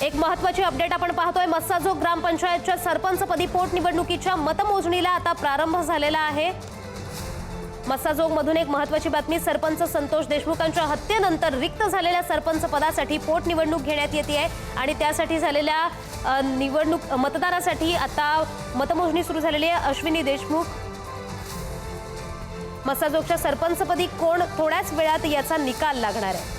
एक महत्त्वाची अपडेट आपण पाहतोय। मस्साजोग ग्रामपंचायतच्या सरपंचपदी पोटनिवडणुकीच्या मतमोजणीला आता प्रारंभ झालेला आहे। मस्साजोगमधून एक महत्त्वाची बातमी, सरपंच संतोष देशमुखांच्या हत्येनंतर रिक्त झालेल्या सरपंच पदासाठी पोटनिवडणूक घेण्यात येते आहे आणि त्यासाठी झालेल्या निवडणूक मतदारासाठी आता मतमोजणी सुरू झालेली आहे। अश्विनी देशमुख मस्साजोगच्या सरपंचपदी कोण, थोड्याच वेळात याचा निकाल लागणार आहे।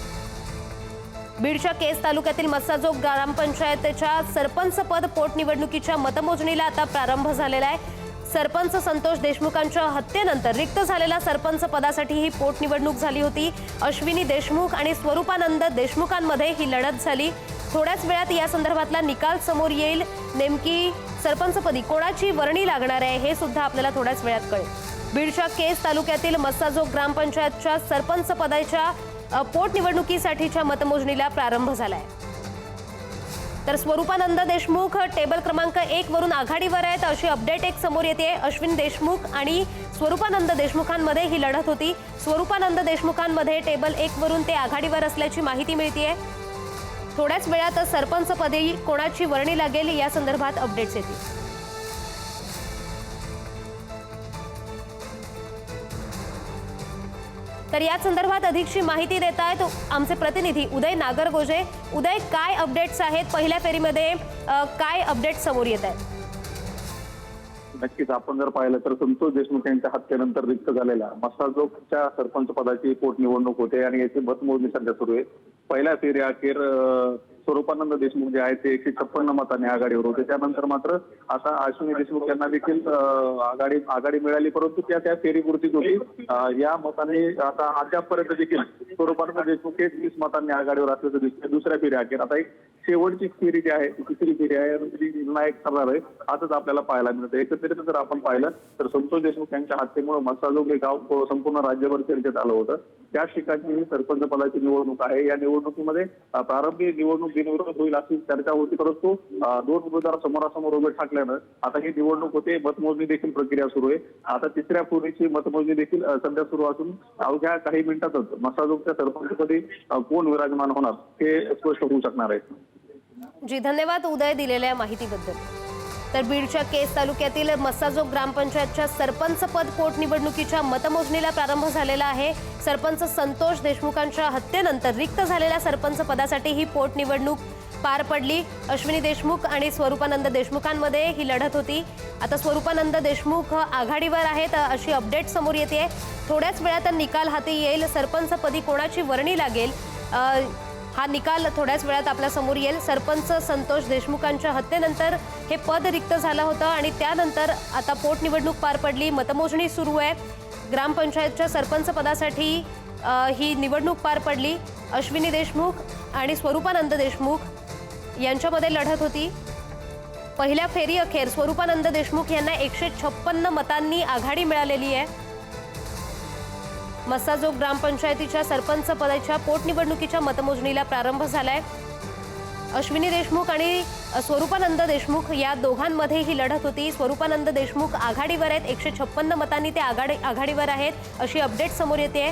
बीडच्या केज तालुक्यातील मस्साजोग ग्रामपंचायतीच्या सरपंच पद पोटनिवडणुकीच्या मतमोजणीला आता प्रारंभ झालेला आहे। सरपंच संतोष देशमुखांच्या हत्येनंतर रिक्त झालेल्या सरपंच पदासाठी ही पोटनिवडणूक झाली होती। अश्विनी देशमुख आणि स्वरूपानंद देशमुखांमध्ये ही लढत झाली। थोड्याच वेळात या संदर्भातला निकाल समोर येईल। नेमकी सरपंचपदी कोणाची वर्णी लागणार आहे हे सुद्धा आपल्याला थोड्याच वेळात कळेल। बीडच्या केज तालुक्यातील मस्साजोग ग्रामपंचायतच्या सरपंच पदाच्या पोटनिवडणुकीसाठीच्या मतमोजणीला प्रारंभ झालाय। तर स्वरूपानंद देशमुख टेबल क्रमांक 1 वरून आघाडीवर आहेत अशी अपडेट एक समोर येते। अश्विन देशमुख आणि स्वरूपानंद देशमुखांमध्ये ही लढत होती। स्वरूपानंद देशमुखांमध्ये टेबल 1 वरून ते आघाडीवर असल्याची माहिती मिळतेय। थोड्याच वेळात सरपंचपदी कोणाची वर्णी लागेल या संदर्भात अपडेट्स येतील। तर या संदर्भात अधिकची माहिती देत आहेत आमचे प्रतिनिधी उदय नागरगोजे। उदय, काय अपडेट्स आहेत? पहिल्या फेरीमध्ये काय अपडेट समोर येत आहेत? नक्कीच आपण जर पाहिलं तर संतोष देशमुख यांच्या हत्येनंतर रिक्त झालेल्या मस्साजोगच्या सरपंच पदाची पोटनिवडणूक होते आणि याची मतमोजणी सध्या सुरू आहे। पहिल्या फेरी अखेर स्वरूपानंद देशमुख जे आहेत ते 156 मतांनी आघाडीवर होते। त्यानंतर मात्र आता अश्विनी देशमुख यांना देखील आघाडी मिळाली, परंतु त्या फेरीपुरतीच होती। या मतांनी आता अद्यापपर्यंत देखील स्वरूपानंद देशमुख हे 20 मतांनी आघाडीवर असल्याचं दिसतंय। दुसऱ्या फेरी अखेर आता एक शेवटची फेरी जी आहे, तिसरी फेरी आहे, निर्णायक ठरणार आहे आजच आपल्याला पाहायला मिळतं। एकत्रित जर आपण पाहिलं तर संतोष देशमुख यांच्या हत्येमुळे मस्साजोग हे गाव संपूर्ण राज्यभर चर्चेत आलं होतं। त्याच ठिकाणी ही सरपंच पदाची निवडणूक आहे। या निवडणुकीमध्ये प्रारंभी निवडणूक बिनविरोध होईल अशी चर्चा होती, परंतु दोन उमेदवार समोरासमोर उभे ठाकल्यानं आता ही निवडणूक होते। मतमोजणी देखील प्रक्रिया सुरू आहे। आता तिसऱ्या फेरीची मतमोजणी देखील सध्या सुरू असून अवघ्या काही मिनिटातच मस्साजोगच्या सरपंचपदी कोण विराजमान होणार हे स्पष्ट होऊ शकणार आहे। जी, धन्यवाद उदय दिलेल्या माहितीबद्दल। तर बीडच्या केज तालुक्यातील मस्साजोग ग्रामपंचायतच्या सरपंच पद पोटनिवडणुकीच्या मतमोजणीला प्रारंभ झालेला आहे। सरपंच संतोष देशमुखांच्या हत्येनंतर रिक्त झालेल्या सरपंच पदासाठी ही पोटनिवडणूक पार पडली। अश्विनी देशमुख आणि स्वरूपानंद देशमुखांमध्ये ही लढत होती। आता स्वरूपानंद देशमुख आघाडीवर आहेत अशी अपडेट समोर येते। थोड्याच वेळात निकाल हाती येईल। सरपंचपदी कोणाची वर्णी लागेल हा निकाल थोड्याच वेळात आपल्या समोर येईल। सरपंच संतोष देशमुखांच्या हत्येनंतर हे पद रिक्त झालं होतं आणि त्यानंतर आता पोटनिवडणूक पार पडली, मतमोजणी सुरू आहे। ग्रामपंचायतच्या सरपंच पदासाठी ही निवडणूक पार पडली। अश्विनी देशमुख आणि स्वरूपानंद देशमुख यांच्यामध्ये लढत होती। पहिल्या फेरी अखेर स्वरूपानंद देशमुख यांना 156 मतांनी आघाडी मिळालेली आहे। मस्साजोग ग्रामपंचायतीच्या सरपंच पदाच्या पोटनिवडणुकीच्या मतमोजणीला प्रारंभ झालाय। अश्विनी देशमुख आणि स्वरूपानंद देशमुख या दोघांमध्ये ही लढत होती। स्वरूपानंद देशमुख आघाडीवर आहेत, 156 मतांनी ते आघाडीवर आहेत अशी अपडेट समोर येते।